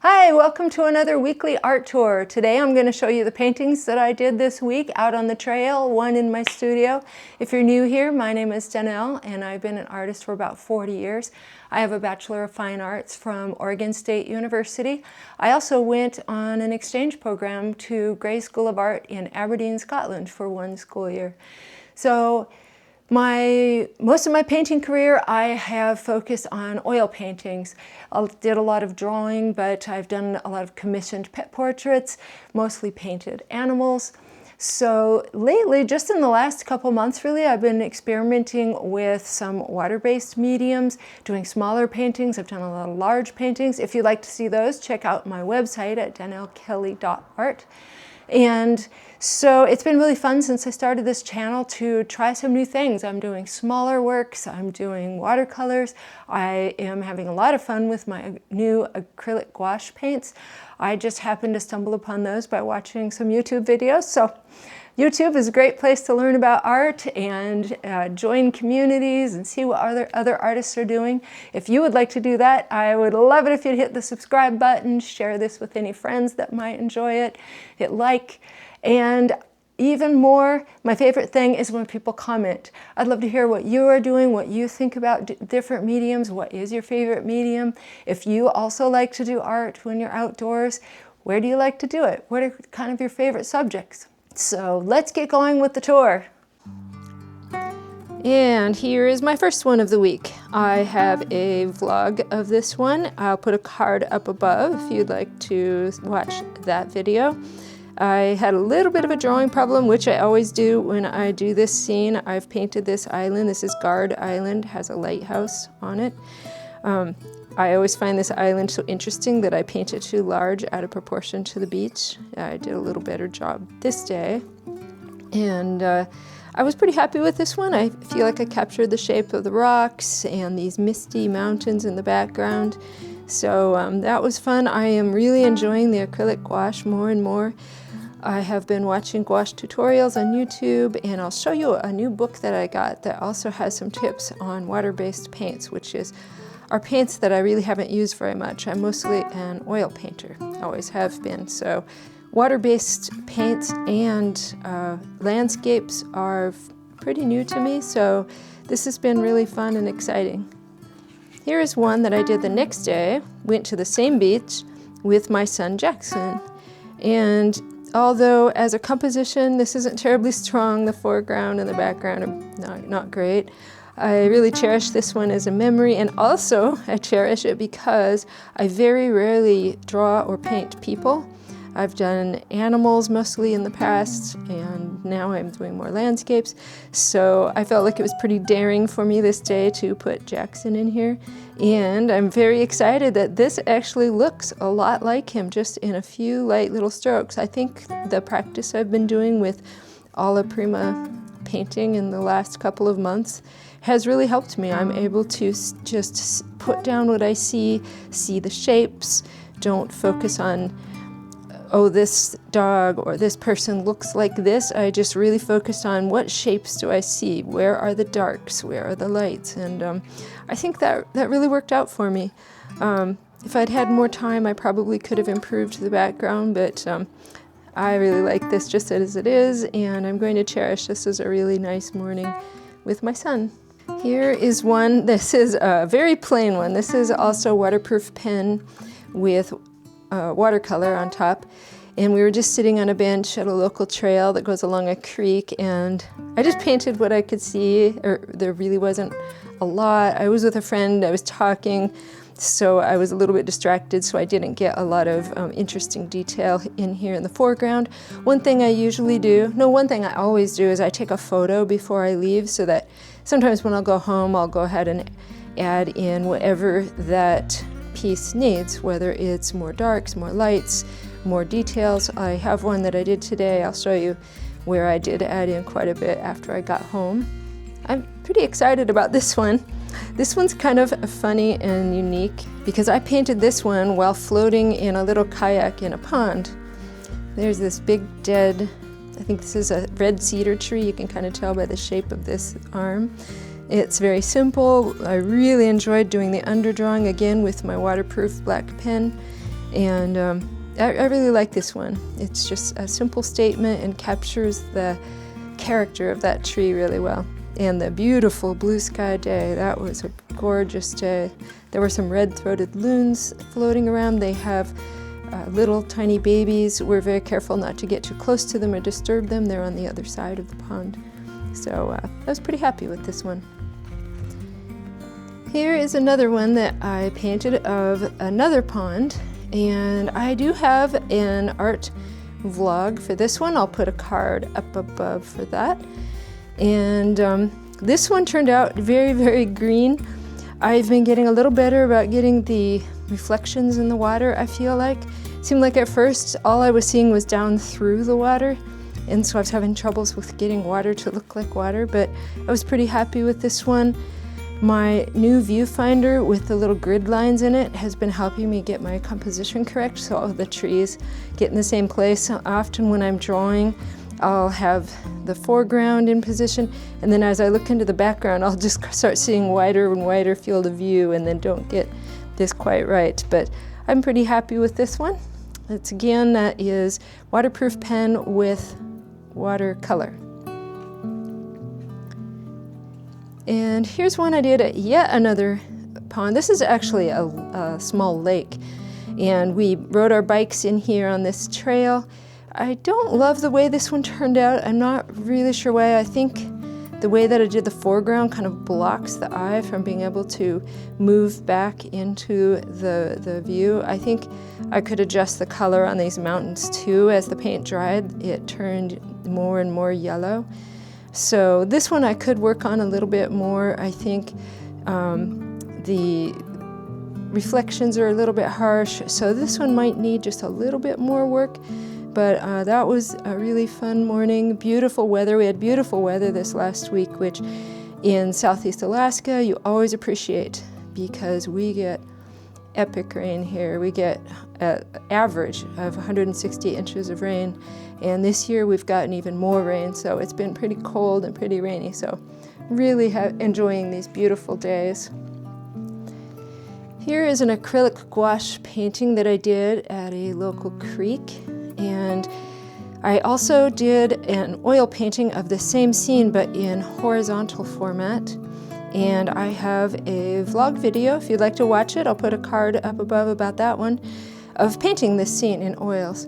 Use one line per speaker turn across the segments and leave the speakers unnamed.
Hi, welcome to another weekly art tour. Today I'm going to show you the paintings that I did this week out on the trail, one in my studio. If you're new here, my name is Danelle and I've been an artist for about 40 years. I have a Bachelor of Fine Arts from Oregon State University. I also went on an exchange program to Grey School of Art in Aberdeen, Scotland for one school year. So most of my painting career, I have focused on oil paintings. I did a lot of drawing, but I've done a lot of commissioned pet portraits, mostly painted animals. So lately, just in the last couple months really, I've been experimenting with some water-based mediums, doing smaller paintings. I've done a lot of large paintings. If you'd like to see those, check out my website at danellekelly.art. And so it's been really fun since I started this channel to try some new things. I'm doing smaller works, I'm doing watercolors, I am having a lot of fun with my new acrylic gouache paints. I just happened to stumble upon those by watching some YouTube videos. So YouTube is a great place to learn about art and join communities and see what other artists are doing. If you would like to do that, I would love it if you'd hit the subscribe button, share this with any friends that might enjoy it, hit like, and even more, my favorite thing is when people comment. I'd love to hear what you are doing, what you think about different mediums, what is your favorite medium. If you also like to do art when you're outdoors, where do you like to do it? What are kind of your favorite subjects? So let's get going with the tour. And here is my first one of the week. I have a vlog of this one. I'll put a card up above if you'd like to watch that video. I had a little bit of a drawing problem, which I always do when I do this scene. I've painted this island. This is Guard Island, has a lighthouse on it. I always find this island so interesting that I paint it too large out of proportion to the beach. I did a little better job this day. And I was pretty happy with this one. I feel like I captured the shape of the rocks and these misty mountains in the background. So that was fun. I am really enjoying the acrylic gouache more and more. I have been watching gouache tutorials on YouTube, and I'll show you a new book that I got that also has some tips on water-based paints, which are paints that I really haven't used very much. I'm mostly an oil painter, always have been. So water-based paints and landscapes are pretty new to me, so this has been really fun and exciting. Here is one that I did the next day. Went to the same beach with my son Jackson. And although as a composition this isn't terribly strong, the foreground and the background are not great, I really cherish this one as a memory, and also I cherish it because I very rarely draw or paint people. I've done animals mostly in the past, and now I'm doing more landscapes. So I felt like it was pretty daring for me this day to put Jackson in here. And I'm very excited that this actually looks a lot like him, just in a few light little strokes. I think the practice I've been doing with alla prima painting in the last couple of months has really helped me. I'm able to just put down what I see the shapes, don't focus on oh, this dog or this person looks like this. I just really focused on what shapes do I see, where are the darks, where are the lights, and I think that really worked out for me. If I'd had more time, I probably could have improved the background, but I really like this just as it is, and I'm going to cherish this as a really nice morning with my son. Here is one. This is a very plain one. This is also waterproof pen with watercolor on top, and we were just sitting on a bench at a local trail that goes along a creek, and I just painted what I could see. There really wasn't a lot. I was with a friend, I was talking, so I was a little bit distracted, so I didn't get a lot of interesting detail in here in the foreground. One thing I always do is I take a photo before I leave, so that sometimes when I'll go home, I'll go ahead and add in whatever that piece needs, whether it's more darks, more lights, more details. I have one that I did today. I'll show you where I did add in quite a bit after I got home. I'm pretty excited about this one. This one's kind of funny and unique because I painted this one while floating in a little kayak in a pond. There's this big dead, I think this is a red cedar tree. You can kind of tell by the shape of this arm. It's very simple. I really enjoyed doing the underdrawing again with my waterproof black pen. And I really like this one. It's just a simple statement and captures the character of that tree really well. And the beautiful blue sky day, that was a gorgeous day. There were some red-throated loons floating around. They have little tiny babies. We're very careful not to get too close to them or disturb them. They're on the other side of the pond. So I was pretty happy with this one. Here is another one that I painted of another pond, and I do have an art vlog for this one. I'll put a card up above for that. And this one turned out very, very green. I've been getting a little better about getting the reflections in the water, I feel like. It seemed like at first all I was seeing was down through the water, and so I was having troubles with getting water to look like water, but I was pretty happy with this one. My new viewfinder with the little grid lines in it has been helping me get my composition correct, so all the trees get in the same place. Often when I'm drawing, I'll have the foreground in position, and then as I look into the background, I'll just start seeing wider and wider field of view and then don't get this quite right. But I'm pretty happy with this one. It's again, that is waterproof pen with watercolor. And here's one I did at yet another pond. This is actually a small lake, and we rode our bikes in here on this trail. I don't love the way this one turned out. I'm not really sure why. I think the way that I did the foreground kind of blocks the eye from being able to move back into the view. I think I could adjust the color on these mountains too. As the paint dried, it turned more and more yellow. So this one I could work on a little bit more. I think the reflections are a little bit harsh, so this one might need just a little bit more work. But that was a really fun morning. Beautiful weather. We had beautiful weather this last week, which in Southeast Alaska you always appreciate because we get epic rain here. We get an average of 160 inches of rain, and this year we've gotten even more rain, so it's been pretty cold and pretty rainy, so really enjoying these beautiful days. Here is an acrylic gouache painting that I did at a local creek, and I also did an oil painting of the same scene but in horizontal format. And I have a vlog video, if you'd like to watch it, I'll put a card up above about that one, of painting this scene in oils.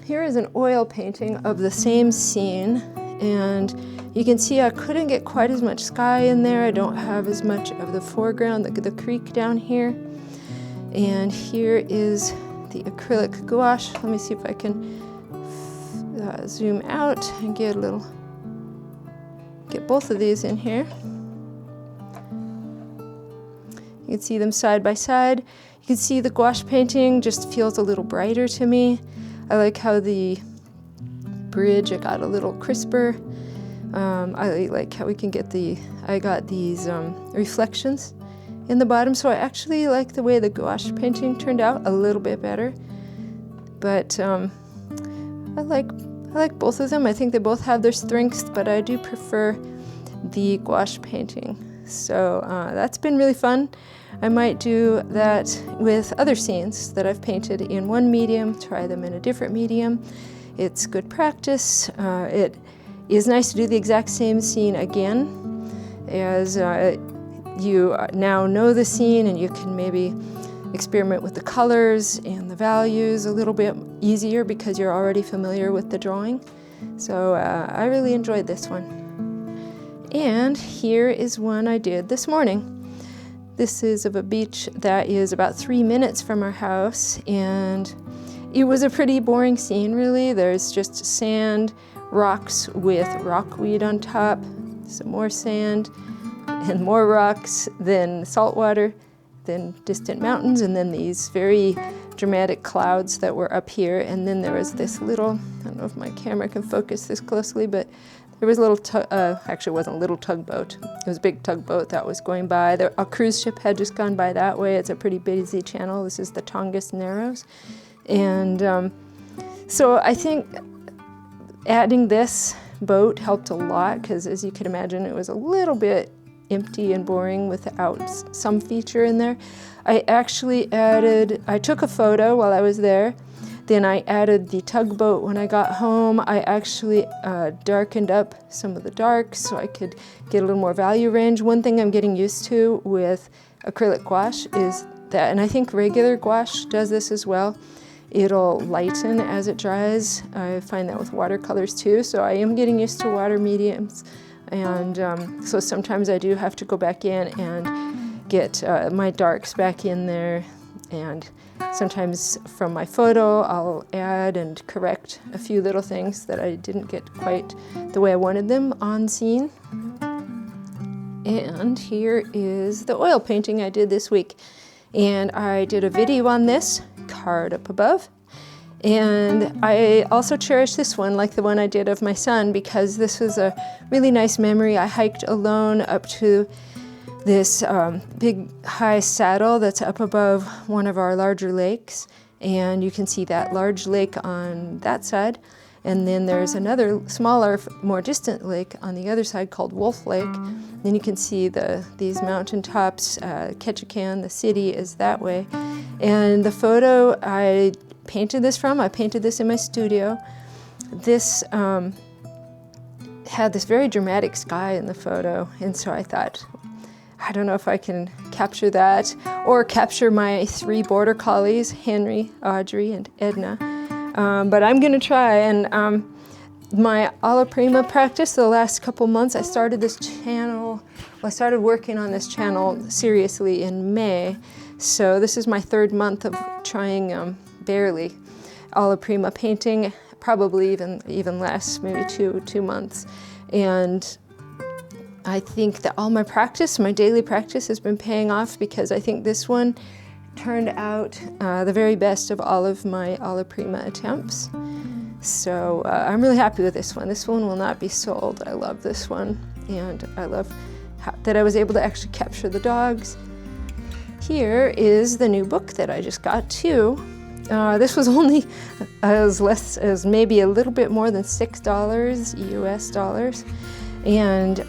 Here is an oil painting of the same scene, and you can see I couldn't get quite as much sky in there. I don't have as much of the foreground, the creek down here. And here is the acrylic gouache. Let me see if I can zoom out and get both of these in here. You can see them side by side. You can see the gouache painting just feels a little brighter to me. I like how the bridge, it got a little crisper. I like how we can get I got these reflections in the bottom, so I actually like the way the gouache painting turned out a little bit better. But I like both of them. I think they both have their strengths, but I do prefer the gouache painting. So that's been really fun. I might do that with other scenes that I've painted in one medium, try them in a different medium. It's good practice. It is nice to do the exact same scene again, as you now know the scene and you can maybe experiment with the colors and the values a little bit easier because you're already familiar with the drawing. So I really enjoyed this one. And here is one I did this morning. This is of a beach that is about 3 minutes from our house, and it was a pretty boring scene really. There's just sand, rocks with rockweed on top, some more sand, and more rocks, then salt water, then distant mountains, and then these very dramatic clouds that were up here. And then there was this little, I don't know if my camera can focus this closely, but there was a little, actually it wasn't a little tugboat. It was a big tugboat that was going by. A cruise ship had just gone by that way. It's a pretty busy channel. This is the Tongass Narrows. And so I think adding this boat helped a lot because, as you can imagine, it was a little bit empty and boring without some feature in there. I took a photo while I was there, then I added the tugboat when I got home. I actually darkened up some of the darks so I could get a little more value range. One thing I'm getting used to with acrylic gouache is that, and I think regular gouache does this as well, it'll lighten as it dries. I find that with watercolors too, so I am getting used to water mediums. And so sometimes I do have to go back in and get my darks back in there. And sometimes from my photo, I'll add and correct a few little things that I didn't get quite the way I wanted them on scene. And here is the oil painting I did this week. And I did a video on this, card up above. And I also cherish this one, like the one I did of my son, because this was a really nice memory. I hiked alone up to this big high saddle that's up above one of our larger lakes. And you can see that large lake on that side. And then there's another smaller, more distant lake on the other side called Wolf Lake. Then you can see these mountain tops. Ketchikan, the city, is that way. And the photo I painted this in my studio. This had this very dramatic sky in the photo, and so I thought, I don't know if I can capture that or capture my 3 border collies, Henry, Audrey, and Edna. But I'm gonna try. And my alla prima practice the last couple months, I started this channel, I started working on this channel seriously in May. So this is my 3rd month of trying barely alla prima painting, probably even less, maybe two months. And I think that all my daily practice has been paying off, because I think this one turned out the very best of all of my alla prima attempts. So I'm really happy with this one. This one will not be sold. I love this one, and I love that I was able to actually capture the dogs. Here is the new book that I just got too. This was only as maybe a little bit more than $6 US dollars. And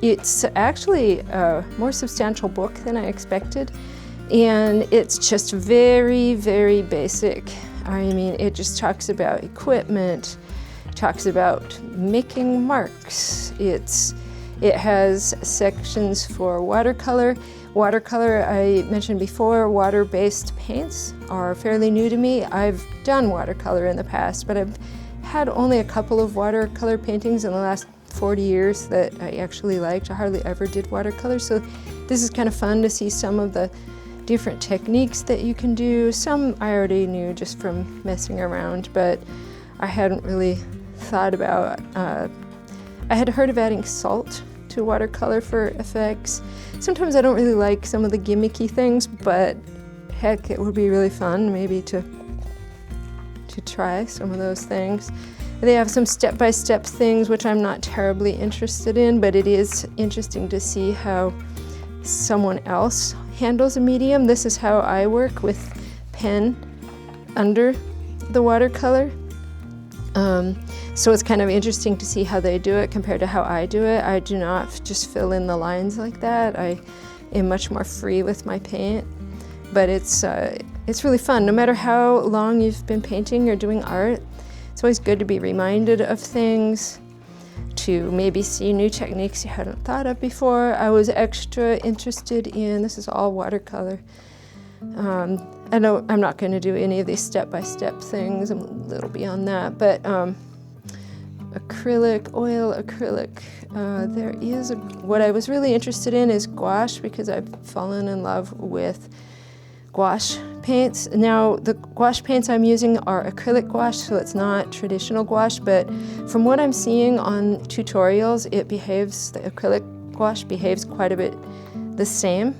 it's actually a more substantial book than I expected. And it's just very, very basic. I mean, it just talks about equipment, talks about making marks. It has sections for watercolor. Watercolor, I mentioned before, water-based paints are fairly new to me. I've done watercolor in the past, but I've had only a couple of watercolor paintings in the last 40 years that I actually liked. I hardly ever did watercolor, so this is kind of fun to see some of the different techniques that you can do. Some I already knew just from messing around, but I hadn't really thought about, I had heard of adding salt to watercolor for effects. Sometimes I don't really like some of the gimmicky things, but heck, it would be really fun maybe to try some of those things. They have some step-by-step things which I'm not terribly interested in, but it is interesting to see how someone else handles a medium. This is how I work with pen under the watercolor. So it's kind of interesting to see how they do it compared to how I do it. I do not just fill in the lines like that. I am much more free with my paint, but it's really fun. No matter how long you've been painting or doing art, it's always good to be reminded of things, to maybe see new techniques you hadn't thought of before. I was extra interested in, this is all watercolor. I know I'm not going to do any of these step-by-step things. I'm a little beyond that, but acrylic, oil acrylic. What I was really interested in is gouache, because I've fallen in love with gouache paints. Now, the gouache paints I'm using are acrylic gouache, so it's not traditional gouache, but from what I'm seeing on tutorials, the acrylic gouache behaves quite a bit the same.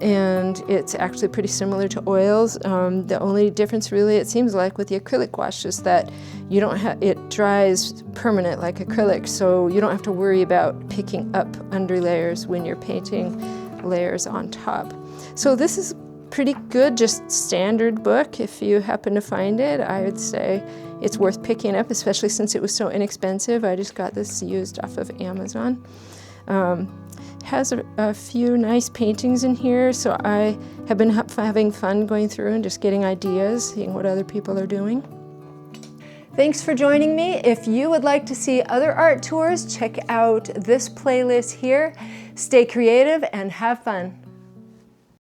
And it's actually pretty similar to oils. The only difference really, it seems like, with the acrylic gouache is that it dries permanent like acrylic, so you don't have to worry about picking up under layers when you're painting layers on top. So this is pretty good, just standard book. If you happen to find it, I would say it's worth picking up, especially since it was so inexpensive. I just got this used off of Amazon. has a few nice paintings in here, so I have been having fun going through and just getting ideas, seeing what other people are doing. Thanks for joining me. If you would like to see other art tours, check out this playlist here. Stay creative and have fun.